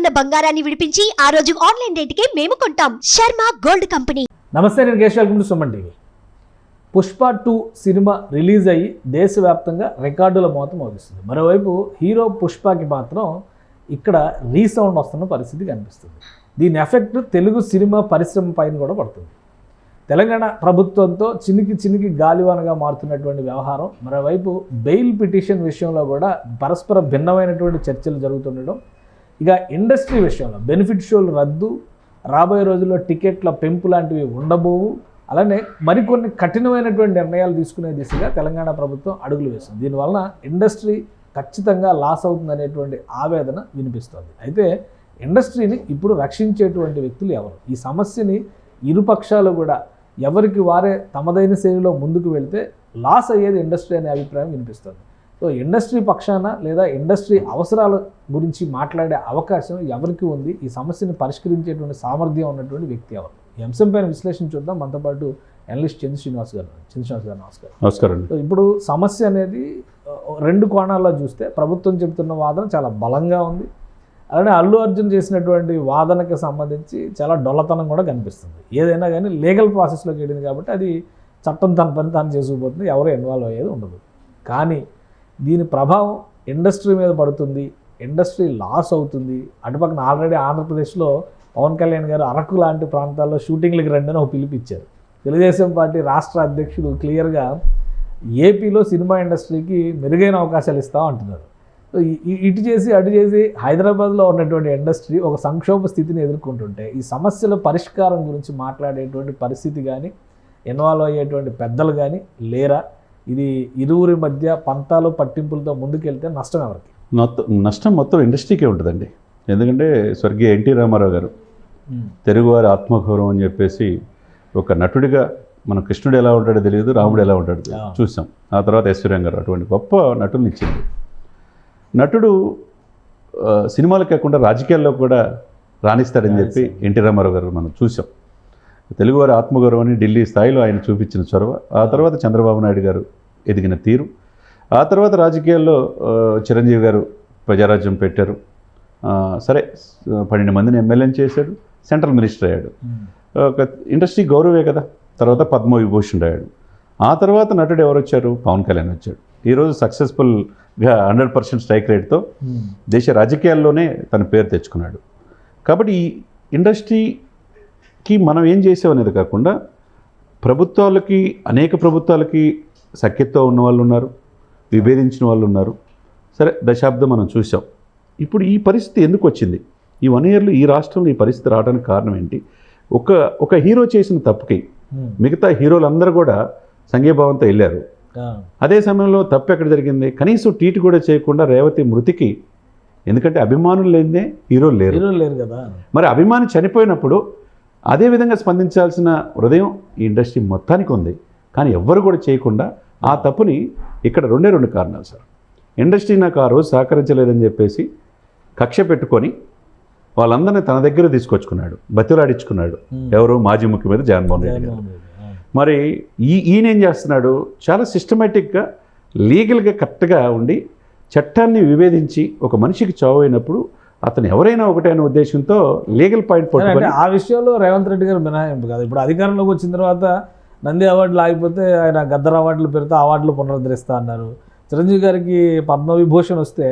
ఉన్న బంగారాన్ని విడిపించి ఆ రోజు ఆన్లైన్ రేటుకే మేము కొంటాం. Sharma gold company. నమస్తే, నేను Keshav. Welcome to Suman TV. Pushpa 2 cinema release అయ్యి దేశవ్యాప్తంగా రికార్డుల మోత మోగిస్తుంది. మరోవైపు హీరో పుష్పకి మాత్రం ఇక్కడ రీసౌండ్ వస్తున్న పరిస్థితి కనిపిస్తుంది. దీని ఎఫెక్ట్ తెలుగు సినిమా పరిశ్రమ పైన కూడా పడుతుంది. తెలంగాణ ప్రభుత్వంతో చినికి గాలివానగా మారుతున్నటువంటి వ్యవహారం, మరోవైపు బెయిల్ పిటిషన్ విషయంలో కూడా పరస్పర భిన్నమైనటువంటి చర్చలు జరుగుతుండడం, ఇక ఇండస్ట్రీ విషయంలో బెనిఫిట్ షోలు రద్దు, రాబోయే రోజుల్లో టికెట్ల పెంపు లాంటివి ఉండబోవు, అలానే మరికొన్ని కఠినమైనటువంటి నిర్ణయాలు తీసుకునే దిశగా తెలంగాణ ప్రభుత్వం అడుగులు వేస్తుంది. దీనివలన ఇండస్ట్రీ ఖచ్చితంగా లాస్ అవుతుందనేటువంటి ఆవేదన వినిపిస్తుంది. అయితే ఇండస్ట్రీని ఇప్పుడు రక్షించేటువంటి వ్యక్తులు ఎవరు? ఈ సమస్యని ఇరుపక్షాలు కూడా ఎవరికి వారే తమదైన శైలిలో ముందుకు వెళ్తే లాస్ అయ్యేది ఇండస్ట్రీ అనే అభిప్రాయం వినిపిస్తుంది. సో ఇండస్ట్రీ పక్షాన లేదా ఇండస్ట్రీ అవసరాల గురించి మాట్లాడే అవకాశం ఎవరికి ఉంది? ఈ సమస్యను పరిష్కరించేటువంటి సామర్థ్యం ఉన్నటువంటి వ్యక్తి ఎవరు? ఈ అంశం పైన విశ్లేషణ చూద్దాం. మనతో పాటు అనలిస్ట్ చంద్ర శ్రీనివాస్ గారు. నమస్కారం. సో ఇప్పుడు సమస్య అనేది 2 కోణాల్లో చూస్తే ప్రభుత్వం చెబుతున్న వాదన చాలా బలంగా ఉంది, అలానే అల్లు అర్జున్ చేసినటువంటి వాదనకి సంబంధించి చాలా డొల్లతనం కూడా కనిపిస్తుంది. ఏదైనా కానీ లీగల్ ప్రాసెస్లోకి వెళ్ళింది కాబట్టి అది చట్టం తన పని తాను చేసుకుపోతుంది, ఎవరు ఇన్వాల్వ్ అయ్యేది ఉండదు. కానీ దీని ప్రభావం ఇండస్ట్రీ మీద పడుతుంది, ఇండస్ట్రీ లాస్ అవుతుంది. అటుపక్కన ఆల్రెడీ ఆంధ్రప్రదేశ్లో పవన్ కళ్యాణ్ గారు అరకు లాంటి ప్రాంతాల్లో షూటింగ్లకు రండి అని ఒక పిలిపిచ్చారు. తెలుగుదేశం పార్టీ రాష్ట్ర అధ్యక్షుడు క్లియర్గా ఏపీలో సినిమా ఇండస్ట్రీకి మెరుగైన అవకాశాలు ఇస్తాం అంటున్నారు. సో ఇటు చేసి అటు చేసి హైదరాబాద్లో ఉన్నటువంటి ఇండస్ట్రీ ఒక సంక్షోభ స్థితిని ఎదుర్కొంటుంటే ఈ సమస్యల పరిష్కారం గురించి మాట్లాడేటువంటి పరిస్థితి కానీ ఇన్వాల్వ్ అయ్యేటువంటి పెద్దలు కానీ లేరా? ఇది ఇరువురి మధ్య పంతాలు పట్టింపులతో ముందుకెళ్తే నష్టం ఎవరికి? నష్టం మొత్తం ఇండస్ట్రీకే ఉంటుందండి. ఎందుకంటే స్వర్గీయ ఎన్టీ రామారావు గారు తెలుగువారి ఆత్మగౌరవం అని చెప్పేసి ఒక నటుడిగా మన కృష్ణుడు ఎలా ఉంటాడో తెలియదు, రాముడు ఎలా ఉంటాడో చూసాం. ఆ తర్వాత ఐశ్వర్యం గారు అటువంటి గొప్ప నటుల్ని ఇచ్చింది. నటుడు సినిమాలు కాకుండా రాజకీయాల్లో కూడా రాణిస్తాడని చెప్పి ఎన్టీ రామారావు గారు మనం చూసాం. తెలుగువారి ఆత్మగౌరవాన్ని ఢిల్లీ స్థాయిలో ఆయన చూపించిన చొరవ, ఆ తర్వాత చంద్రబాబు నాయుడు గారు ఎదిగిన తీరు, ఆ తర్వాత రాజకీయాల్లో చిరంజీవి గారు ప్రజారాజ్యం పెట్టారు. సరే 12 మందిని ఎమ్మెల్యేని చేశాడు, సెంట్రల్ మినిస్టర్ అయ్యాడు. ఒక ఇండస్ట్రీ గౌరవే కదా. తర్వాత పద్మవిభూషణ్ అయ్యాడు. ఆ తర్వాత నటుడు ఎవరు వచ్చారు? పవన్ కళ్యాణ్ వచ్చాడు. ఈరోజు సక్సెస్ఫుల్గా 100% స్ట్రైక్ రేట్తో దేశ రాజకీయాల్లోనే తన పేరు తెచ్చుకున్నాడు. కాబట్టి ఈ ఇండస్ట్రీకి మనం ఏం చేసాం అనేది కాకుండా అనేక ప్రభుత్వాలకి సఖ్యతతో ఉన్న వాళ్ళు ఉన్నారు, విభేదించిన వాళ్ళు ఉన్నారు. సరే, దశాబ్దం మనం చూసాం. ఇప్పుడు ఈ పరిస్థితి ఎందుకు వచ్చింది? ఈ 1 ఇయర్లో ఈ రాష్ట్రంలో ఈ పరిస్థితి రావడానికి కారణం ఏంటి? ఒక హీరో చేసిన తప్పుకి మిగతా హీరోలందరూ కూడా సంఘీభావంతో వెళ్ళారు. అదే సమయంలో తప్పు ఎక్కడ జరిగింది? కనీసం ట్వీట్ కూడా చేయకుండా రేవతి మృతికి, ఎందుకంటే అభిమానులు లేనిదే హీరోలు లేరు కదా. మరి అభిమాని చనిపోయినప్పుడు అదే విధంగా స్పందించాల్సిన హృదయం ఈ ఇండస్ట్రీ మొత్తానికి ఉంది. కానీ ఎవ్వరు కూడా చేయకుండా ఆ తప్పుని ఇక్కడ 2 కారణాలు సార్. ఇండస్ట్రీ నాకు ఆ రోజు సహకరించలేదని చెప్పేసి కక్ష పెట్టుకొని వాళ్ళందరినీ తన దగ్గర తీసుకొచ్చుకున్నాడు, బతిలాడించుకున్నాడు. ఎవరు? మాజీ ముఖ్యమంత్రి జగన్మోహన్ రెడ్డి గారు. మరి ఈయన ఏం చేస్తున్నాడు? చాలా సిస్టమేటిక్గా లీగల్గా కరెక్ట్గా ఉండి చట్టాన్ని విభేదించి ఒక మనిషికి చావు అయినప్పుడు అతను ఎవరైనా ఒకటే అనే ఉద్దేశంతో లీగల్ పాయింట్ పట్టుకొని ఆ విషయంలో రేవంత్ రెడ్డి గారు మినహాయింపు కాదు. ఇప్పుడు అధికారంలోకి వచ్చిన తర్వాత నంది అవార్డులు ఆగిపోతే ఆయన గద్దర్ అవార్డులు పెడితే అవార్డులు పునరుద్ధరిస్తా అన్నారు. చిరంజీవి గారికి పద్మవిభూషణ్ వస్తే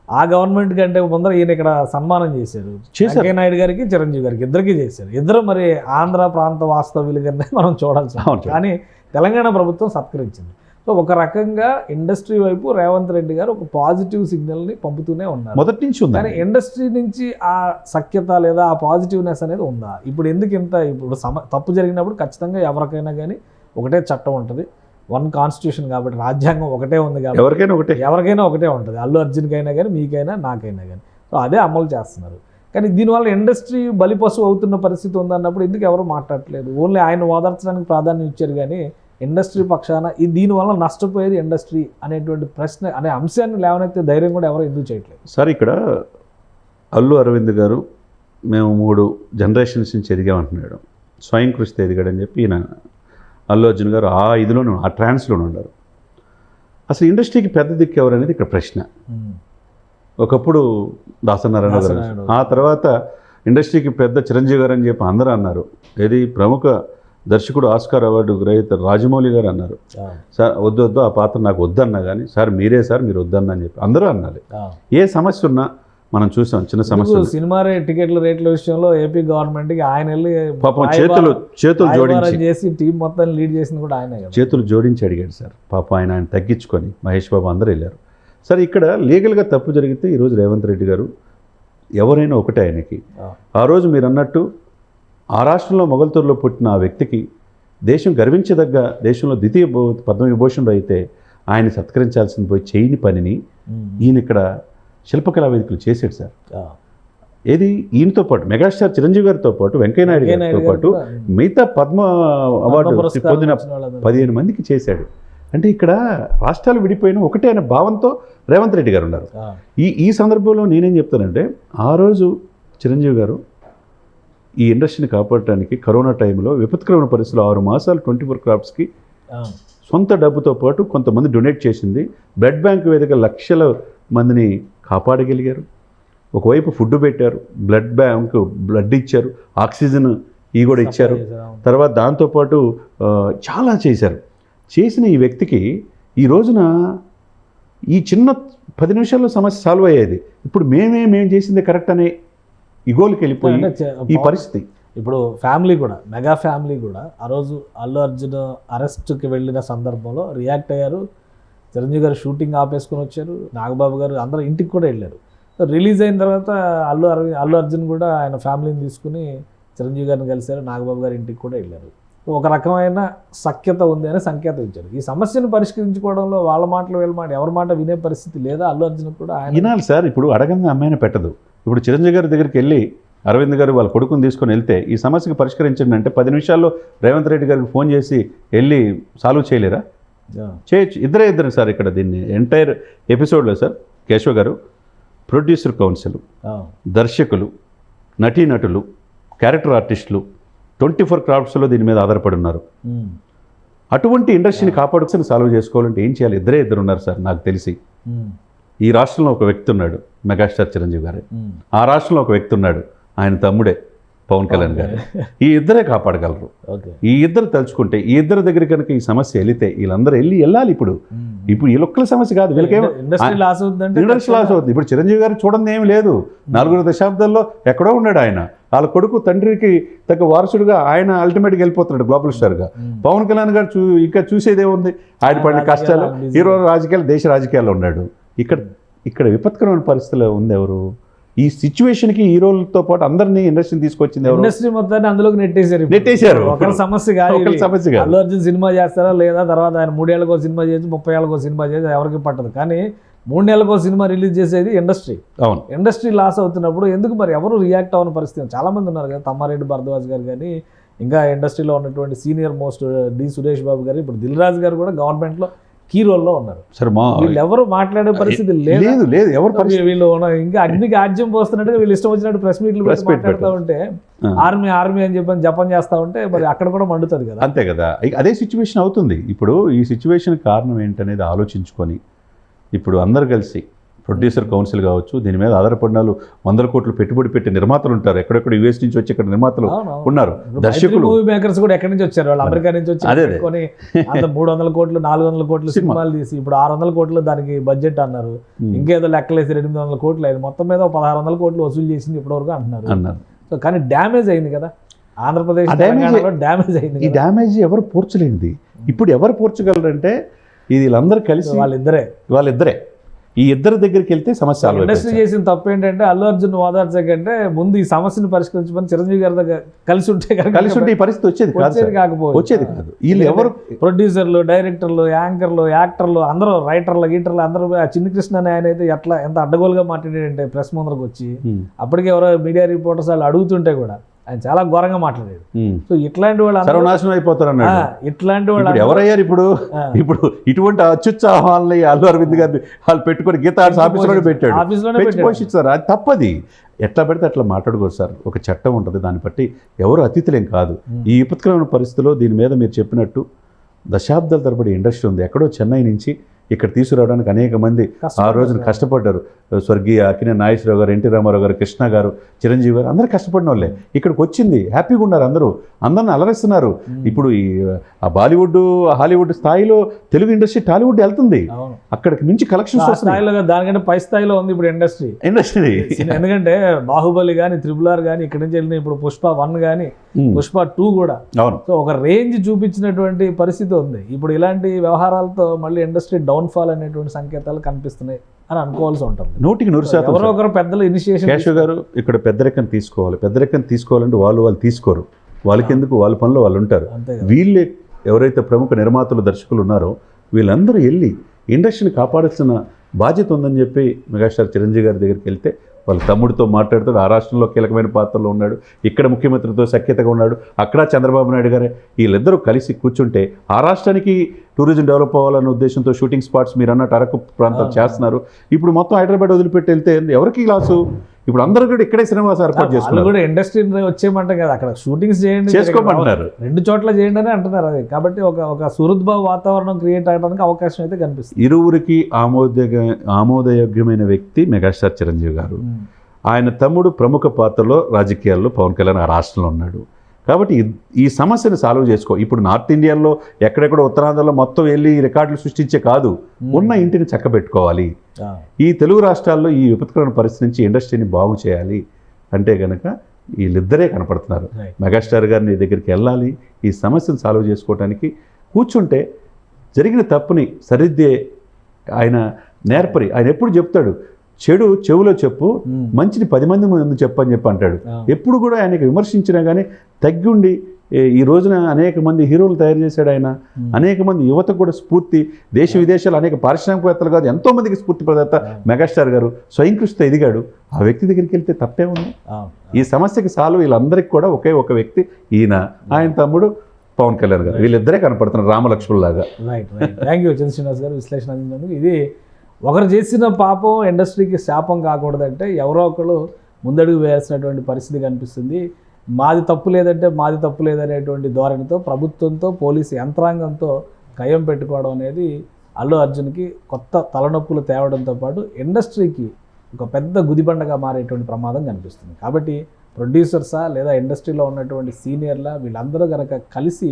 ఆ గవర్నమెంట్ కంటే ముందర ఈయన ఇక్కడ సన్మానం చేశారు. వెంకయ్య నాయుడు గారికి, చిరంజీవి గారికి, ఇద్దరికి చేశారు. ఇద్దరు మరి ఆంధ్ర ప్రాంత వాస్తవ్యులుగానే మనం చూడాల్సి. కానీ తెలంగాణ ప్రభుత్వం సత్కరించింది. సో ఒక రకంగా ఇండస్ట్రీ వైపు రేవంత్ రెడ్డి గారు ఒక పాజిటివ్ సిగ్నల్ని పంపుతూనే ఉన్నారు మొదటి నుంచి. కానీ ఇండస్ట్రీ నుంచి ఆ సఖ్యత లేదా ఆ పాజిటివ్నెస్ అనేది ఉందా? ఇప్పుడు ఎందుకు ఇంత? ఇప్పుడు తప్పు జరిగినప్పుడు ఖచ్చితంగా ఎవరికైనా కానీ ఒకటే చట్టం ఉంటుంది, 1 కాన్స్టిట్యూషన్ కాబట్టి, రాజ్యాంగం ఒకటే ఉంది కాబట్టి ఎవరికైనా ఒకటే ఉంటుంది. అల్లు అర్జున్కి అయినా కానీ, మీకైనా, నాకైనా కానీ. సో అదే అమలు చేస్తున్నారు. కానీ దీనివల్ల ఇండస్ట్రీ బలిపశువు అవుతున్న పరిస్థితి ఉందన్నప్పుడు ఎందుకు ఎవరు మాట్లాడట్లేదు? ఓన్లీ ఆయన ఓదార్చడానికి ప్రాధాన్యం ఇచ్చారు కానీ ఇండస్ట్రీ పక్షాన దీనివల్ల నష్టపోయేది ఇండస్ట్రీ అనేటువంటి ప్రశ్న అనే అంశాన్ని లేవనైతే ధైర్యం కూడా ఎవరు ఎందుకు చేయట్లేదు? సార్, ఇక్కడ అల్లు అరవింద్ గారు మేము 3 జనరేషన్స్ నుంచి ఎదిగామంటున్నాడు, స్వయం కృషితో ఎదిగాడని చెప్పి ఈయన అల్లు అర్జున్ గారు ఆ ఇదిలోనూ ఆ ట్రాన్స్లోనే ఉన్నారు. అసలు ఇండస్ట్రీకి పెద్ద దిక్కు ఎవరు అనేది ఇక్కడ ప్రశ్న. ఒకప్పుడు దాసనారాయణ గారు, ఆ తర్వాత ఇండస్ట్రీకి పెద్ద చిరంజీవి గారు అని చెప్పి అందరూ అన్నారు. ఏది ప్రముఖ దర్శకుడు ఆస్కార్ అవార్డు గ్రహీత రాజమౌళి గారు అన్నారు, సార్ వద్దు ఆ పాత్ర నాకు వద్దన్నా కానీ, సార్ మీరు వద్దన్నా అని చెప్పి అందరూ అన్నారు. ఏ సమస్య ఉన్నా మనం చూసాం, చిన్న సమస్య. సినిమా టికెట్ల రేట్ల విషయంలో ఏపీ గవర్నమెంట్కి ఆయన వెళ్ళి పాపం చేతులు జోడించి టీం మొత్తం లీడ్ చేసింది కూడా ఆయన. చేతులు జోడించి అడిగాడు సార్ పాపం, ఆయన తగ్గించుకొని మహేష్ బాబు అందరూ వెళ్ళారు. సార్ ఇక్కడ లీగల్గా తప్పు జరిగితే ఈరోజు రేవంత్ రెడ్డి గారు ఎవరైనా ఒకటే ఆయనకి. ఆ రోజు మీరు అన్నట్టు ఆ రాష్ట్రంలో మొగల్తూరులో పుట్టిన ఆ వ్యక్తికి దేశం గర్వించదగ్గ, దేశంలో ద్వితీయ పద్మవిభూషణుడు అయితే ఆయన సత్కరించాల్సింది పోయి చేయని పనిని ఈయన ఇక్కడ శిల్పకళా వేదికలు చేశాడు సార్. ఏది ఈయనతో పాటు మెగాస్టార్ చిరంజీవి గారితో పాటు వెంకయ్యనాయుడు గారితో పాటు మిగతా పద్మ అవార్డు పొందిన 15 మందికి చేశాడు. అంటే ఇక్కడ రాష్ట్రాలు విడిపోయిన ఒకటే అనే భావంతో రేవంత్ రెడ్డి గారు ఉన్నారు. ఈ సందర్భంలో నేనేం చెప్తానంటే, ఆ రోజు చిరంజీవి గారు ఈ ఇండస్ట్రీని కాపాడటానికి కరోనా టైంలో విపత్కరమైన పరిస్థితుల్లో 6 మాసాలు 24 క్రాఫ్ట్స్కి సొంత డబ్బుతో పాటు కొంతమంది డొనేట్ చేసింది. బ్లడ్ బ్యాంక్ వేదిక లక్షల మందిని కాపాడగలిగారు. ఒకవైపు ఫుడ్ పెట్టారు, బ్లడ్ ఇచ్చారు, ఆక్సిజన్ కూడా ఇచ్చారు. తర్వాత దాంతోపాటు చాలా చేశారు. చేసిన ఈ వ్యక్తికి ఈ రోజున ఈ చిన్న 10 నిమిషాల్లో సమస్య సాల్వ్ అయ్యేది. ఇప్పుడు మేము చేసింది కరెక్ట్ అనే ఇగోలకి వెళ్ళిపోయి ఈ పరిస్థితి. ఇప్పుడు ఫ్యామిలీ కూడా, మెగా ఫ్యామిలీ కూడా ఆ రోజు అల్లు అర్జున్ అరెస్ట్కి వెళ్ళిన సందర్భంలో రియాక్ట్ అయ్యారు. చిరంజీవి గారు షూటింగ్ ఆపేసుకొని వచ్చారు, నాగబాబు గారు అందరూ ఇంటికి కూడా వెళ్ళారు. రిలీజ్ అయిన తర్వాత అల్లు అర్జున్ కూడా ఆయన ఫ్యామిలీని తీసుకుని చిరంజీవి గారిని కలిశారు, నాగబాబు గారి ఇంటికి కూడా వెళ్ళారు. ఒక రకమైన సఖ్యత ఉంది అనే సంకేతం ఇచ్చారు. ఈ సమస్యను పరిష్కరించుకోవడంలో వాళ్ళ మాటలు వీళ్ళ మాట ఎవరి మాట వినే పరిస్థితి లేదా అల్లు అర్జున్ కూడా ఆయన వినాలి సార్. ఇప్పుడు అడగంగా అమ్మాయిని పెట్టదు. ఇప్పుడు చిరంజీవి గారి దగ్గరికి వెళ్ళి అరవింద్ గారు వాళ్ళ కొడుకుని తీసుకొని వెళ్తే ఈ సమస్యకి పరిష్కరించండి అంటే 10 నిమిషాల్లో రేవంత్ రెడ్డి గారికి ఫోన్ చేసి వెళ్ళి సాల్వ్ చేయలేరా? చేయొచ్చు. ఇద్దరు సార్. ఇక్కడ దీన్ని ఎంటైర్ ఎపిసోడ్లో సార్ కేశవ్ గారు ప్రొడ్యూసర్ కౌన్సిల్, దర్శకులు, నటీనటులు, క్యారెక్టర్ ఆర్టిస్టులు 24 క్రాఫ్ట్స్లో దీని మీద ఆధారపడి ఉన్నారు. అటువంటి ఇండస్ట్రీని కాపాడుకొని సాల్వ్ చేసుకోవాలంటే ఏం చేయాలి? ఇద్దరు ఉన్నారు సార్ నాకు తెలిసి. ఈ రాష్ట్రంలో ఒక వ్యక్తి ఉన్నాడు, మెగాస్టార్ చిరంజీవి గారు. ఆ రాష్ట్రంలో ఒక వ్యక్తి ఉన్నాడు, ఆయన తమ్ముడే పవన్ కళ్యాణ్ గారు. ఈ ఇద్దరే కాపాడగలరు. ఈ ఇద్దరు తలుచుకుంటే, ఈ ఇద్దరి దగ్గర కనుక ఈ సమస్య వెళితే వీళ్ళందరూ వెళ్ళాలి. ఇప్పుడు వీళ్ళొక్కల సమస్య కాదు, వీళ్ళకేమో ఇండస్ట్రీ లాస్ అవుతుంది. ఇప్పుడు చిరంజీవి గారు చూడండి ఏమి లేదు, 4 దశాబ్దాల్లో ఎక్కడో ఉన్నాడు ఆయన. వాళ్ళ కొడుకు తండ్రికి తగ్గ వారసుడుగా ఆయన అల్టిమేట్గా వెళ్ళిపోతున్నాడు గ్లోబల్ స్టార్గా. పవన్ కళ్యాణ్ గారు ఇంకా చూసేదేముంది? ఆయన పడిన కష్టాలు, హీరో రాజకీయాలు, దేశ రాజకీయాల్లో ఉన్నాడు. ఇక్కడ విపత్కరమైన పరిస్థితుల్లో ఉంది ఎవరు? ఈ సిచ్యువేషన్కి హీరోలతో పాటు అందరినీ ఇండస్ట్రీని తీసుకొచ్చింది ఎవరు? ఇండస్ట్రీ మొత్తాన్ని అందులోకి నెట్టేశారు. ఒకరి సమస్య కాదు. అల్లు అర్జున్ సినిమా చేస్తారా లేదా, తర్వాత ఆయన 3 ఏళ్ళకో సినిమా చేసి 30 ఏళ్ళకో సినిమా చేసి ఎవరికి పట్టదు. కానీ 3 నెలలకో సినిమా రిలీజ్ చేసేది ఇండస్ట్రీ. అవును, ఇండస్ట్రీ లాస్ అవుతున్నప్పుడు ఎందుకు మరి ఎవరు రియాక్ట్ అవ్వని పరిస్థితి? చాలామంది ఉన్నారు కదా, తమ్మారెడ్డి భరద్వాజ్ గారు కానీ, ఇంకా ఇండస్ట్రీలో ఉన్నటువంటి senior most D Suresh Babu గారు, ఇప్పుడు దిల్ రాజు గారు కూడా గవర్నమెంట్లో కీ రోల్లో ఉన్నారు. సరే, వీళ్ళు ఎవరు మాట్లాడే పరిస్థితి లేదు. ఎవరు వీళ్ళు ఇంకా అగ్నికి ఆజ్యం పోస్తున్నట్టుగా వీళ్ళు ఇష్టం వచ్చినట్టు ప్రెస్ మీట్లు మాట్లాడుతూ ఉంటే, ఆర్మీ అని చెప్పని జపం చేస్తూ ఉంటే మరి అక్కడ కూడా మండుతుంది కదా. అంతే కదా, అదే సిచ్యువేషన్ అవుతుంది. ఇప్పుడు ఈ సిచ్యువేషన్ కారణం ఏంటనేది ఆలోచించుకొని ఇప్పుడు అందరు కలిసి ప్రొడ్యూసర్ కౌన్సిల్ కావచ్చు, దీని మీద ఆధారపడిన 100 కోట్లు పెట్టుబడి పెట్టి నిర్మాతలు ఉంటారు. ఎక్కడెక్కడ యూఎస్ నుంచి వచ్చి ఇక్కడ నిర్మాతలు ఉన్నారు, దర్శకులు, మూవీ మేకర్స్ కూడా ఎక్కడి నుంచి వచ్చారు, వాళ్ళు అమెరికా నుంచి వచ్చి పెట్టుకొని 300 కోట్లు 400 కోట్లు సినిమాలు తీసి ఇప్పుడు 600 కోట్లు దానికి బడ్జెట్ అన్నారు. ఇంకేదో లెక్కలేసి 800 కోట్లు అయింది. మొత్తం మీద 1600 కోట్లు వసూలు చేసింది ఇప్పటివరకు అంటున్నారు. సో కానీ డ్యామేజ్ అయింది కదా ఆంధ్రప్రదేశ్, డ్యామేజ్ అయింది. ఈ డ్యామేజ్ ఎవరు పూడ్చలేనిది. ఇప్పుడు ఎవరు పూడ్చగలరంటే వీళ్ళందరూ కలిసి వాళ్ళిద్దరే. ఈ ఇద్దరి దగ్గరికి వెళ్తే సమస్య. ఇండస్ట్రీ చేసిన తప్పు ఏంటంటే అల్లు అర్జున్ ఓదార్చకంటే ముందు ఈ సమస్యను పరిష్కరించమని చిరంజీవి గారి దగ్గర కలిసి ఉంటే ఈ పరిస్థితి వచ్చేది కాదు. వీళ్ళు ఎవరు ప్రొడ్యూసర్లు, డైరెక్టర్లు, యాంకర్లు, యాక్టర్లు అందరూ, రైటర్లు, గీటర్లు అందరూ. చిన్ని కృష్ణ ఆయన అయితే ఎంత అడ్డగోలుగా మాట్లాడాడంటే ప్రెస్ ముందరకు వచ్చి, అప్పటికే ఎవరో మీడియా రిపోర్టర్స్ వాళ్ళు అడుగుతుంటే కూడా ఆయన చాలా ఘోరంగా మాట్లాడాడు. సో ఇట్లాంటి వాళ్ళు సర్వనాశనం అయిపోతారు అన్నాడు. ఇట్లాంటి వాళ్ళు ఎవరయ్యారు ఇప్పుడు ఇటువంటి అత్యుత్సాహాలని అల్లు అరవింద్ గారిని వాళ్ళు పెట్టుకొని గీత ఆఫీస్లోనే పెట్టాడు, పోషిస్తారు. అది తప్పది. ఎట్లా పెడితే అట్లా మాట్లాడుకోరు సార్. ఒక చట్టం ఉంటుంది, దాన్ని బట్టి ఎవరు అతిథులేం కాదు. ఈ విపత్కరమైన పరిస్థితిలో దీని మీద మీరు చెప్పినట్టు దశాబ్దాల తరబడి ఇండస్ట్రీ ఉంది. ఎక్కడో చెన్నై నుంచి ఇక్కడ తీసుకురావడానికి అనేక మంది ఆ రోజున కష్టపడ్డారు. స్వర్గీయ అక్కినేని నాగేశ్వరరావు గారు, ఎన్టీ రామారావు గారు, కృష్ణ గారు, చిరంజీవి గారు అందరూ కష్టపడిన వాళ్ళే. ఇక్కడికి వచ్చింది హ్యాపీగా ఉన్నారు, అందరిని అలరిస్తున్నారు. ఇప్పుడు ఈ బాలీవుడ్ హాలీవుడ్ స్థాయిలో తెలుగు ఇండస్ట్రీ టాలీవుడ్ వెళ్తుంది, అక్కడికి మించి కలెక్షన్స్ స్థాయిలో దానికంటే పై స్థాయిలో ఉంది ఇప్పుడు ఇండస్ట్రీ. ఎందుకంటే బాహుబలి కానీ, RRR కానీ ఇక్కడ నుంచి వెళ్ళిన ఇప్పుడు పుష్ప 1 కానీ, పుష్ప 2 కూడా. సో ఒక రేంజ్ చూపించినటువంటి పరిస్థితి ఉంది. ఇప్పుడు ఇలాంటి వ్యవహారాలతో మళ్ళీ ఇండస్ట్రీ డౌన్ఫాల్ అనేటువంటి సంకేతాలు కనిపిస్తున్నాయి అని అనుకోవాల్సి ఉంటుంది. 100% ఎవరో ఒకరు పెద్దలు ఇనిషియేషన్. కేశవ్ గారు ఇక్కడ పెద్దరికం తీసుకోవాలంటే వాళ్ళు తీసుకోరు. వాళ్ళకి ఎందుకు, వాళ్ళ పనిలో వాళ్ళు ఉంటారు. వీళ్ళే ఎవరైతే ప్రముఖ నిర్మాతలు, దర్శకులు ఉన్నారో వీళ్ళందరూ వెళ్ళి ఇండస్ట్రీని కాపాడాల్సిన బాధ్యత ఉందని చెప్పి మెగాస్టార్ చిరంజీవి గారి దగ్గరికి వెళ్తే వాళ్ళ తమ్ముడితో మాట్లాడుతాడు. ఆ రాష్ట్రంలో కీలకమైన పాత్రలో ఉన్నాడు, ఇక్కడ ముఖ్యమంత్రితో సఖ్యతగా ఉన్నాడు, అక్కడ చంద్రబాబు నాయుడు గారే. వీళ్ళిద్దరూ కలిసి కూర్చుంటే ఆ రాష్ట్రానికి టూరిజం డెవలప్ అవ్వాలన్న ఉద్దేశంతో షూటింగ్ స్పాట్స్ మీరు అన్నట్టు అరకు ప్రాంతాలు చేస్తున్నారు. ఇప్పుడు మొత్తం హైదరాబాద్ వదిలిపెట్టి వెళ్తే ఎవరికి లాసు? ఇప్పుడు అందరూ కూడా ఇక్కడే సినిమాస్ ఏర్పాటు చేసుకున్నారు. ఇండస్ట్రీ వచ్చేయమంట కదా, అక్కడ షూటింగ్స్ చేయండి, చేసుకోమంటున్నారు, 2 చోట్ల చేయండి అని అంటున్నారు. అది కాబట్టి ఒక సుహృద్భావ వాతావరణం క్రియేట్ అవ్వడానికి అవకాశం అయితే కనిపిస్తుంది. ఇరువురికి ఆమోదయోగ్యమైన వ్యక్తి మెగాస్టార్ చిరంజీవి గారు. ఆయన తమ్ముడు ప్రముఖ పాత్రలో రాజకీయాల్లో పవన్ కళ్యాణ్ ఆ రాష్ట్రంలో ఉన్నాడు. కాబట్టి ఈ సమస్యను సాల్వ్ చేసుకో. ఇప్పుడు నార్త్ ఇండియాలో ఎక్కడెక్కడ ఉత్తరాంధ్రలో మొత్తం వెళ్ళి రికార్డులు సృష్టించే కాదు, ఉన్న ఇంటిని చక్కబెట్టుకోవాలి. ఈ తెలుగు రాష్ట్రాల్లో ఈ విపత్కరమైన పరిస్థితి నుంచి ఇండస్ట్రీని బాగు చేయాలి అంటే కనుక వీళ్ళిద్దరే కనపడుతున్నారు. మెగాస్టార్ గారిని దగ్గరికి వెళ్ళాలి, ఈ సమస్యను సాల్వ్ చేసుకోవడానికి కూర్చుంటే జరిగిన తప్పుని సరిద్దే ఆయన నేర్పరి. ఆయన ఎప్పుడు చెప్తాడు, చెడు చెవులో చెప్పు, మంచిని 10 మంది ముందు చెప్పని చెప్పి అంటాడు. ఎప్పుడు కూడా ఆయనకి విమర్శించినా కానీ తగ్గుండి ఈ రోజున అనేక మంది హీరోలు తయారు చేశాడు ఆయన. అనేక మంది యువతకు కూడా స్ఫూర్తి, దేశ విదేశాలు అనేక పారిశ్రామికవేత్తలు కాదు ఎంతో మందికి స్ఫూర్తి ప్రదాత మెగాస్టార్ గారు. స్వయం కృషితో ఎదిగాడు. ఆ వ్యక్తి దగ్గరికి వెళ్తే తప్పే ఉంది. ఈ సమస్యకి సాల్వ్ వీళ్ళందరికీ కూడా ఒకే ఒక వ్యక్తి, ఈయన, ఆయన తమ్ముడు పవన్ కళ్యాణ్ గారు. వీళ్ళిద్దరే కనపడుతున్నారు రామలక్ష్మణులాగా. థ్యాంక్ యూ చంద్రశ్రీనివాస్ గారు విశ్లేషణ అందించినందుకు. ఇది ఒకరు చేసిన పాపం ఇండస్ట్రీకి శాపం కాకూడదంటే ఎవరో ఒకరు ముందడుగు వేయాల్సినటువంటి పరిస్థితి కనిపిస్తుంది. మాది తప్పు లేదనేటువంటి ధోరణితో ప్రభుత్వంతో పోలీసు యంత్రాంగంతో కయ్యం పెట్టుకోవడం అనేది అల్లు అర్జున్కి కొత్త తలనొప్పులు తేవడంతో పాటు ఇండస్ట్రీకి ఒక పెద్ద గుదిబండగా మారేటువంటి ప్రమాదం కనిపిస్తుంది. కాబట్టి ప్రొడ్యూసర్సా లేదా ఇండస్ట్రీలో ఉన్నటువంటి సీనియర్లా వీళ్ళందరూ కనుక కలిసి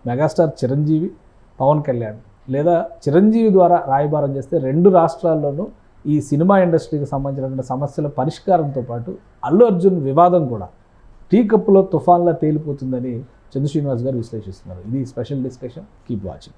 మెగాస్టార్ చిరంజీవి, పవన్ కళ్యాణ్ లేదా చిరంజీవి ద్వారా రాయబారం చేస్తే 2 రాష్ట్రాల్లోనూ ఈ సినిమా ఇండస్ట్రీకి సంబంధించినటువంటి సమస్యల పరిష్కారంతో పాటు అల్లు అర్జున్ వివాదం కూడా టీ కప్పులో తుఫాన్లా తేలిపోతుందని చంద్రశ్రీనివాస్ గారు విశ్లేషిస్తున్నారు. ఇది స్పెషల్ డిస్కషన్. Keep watching.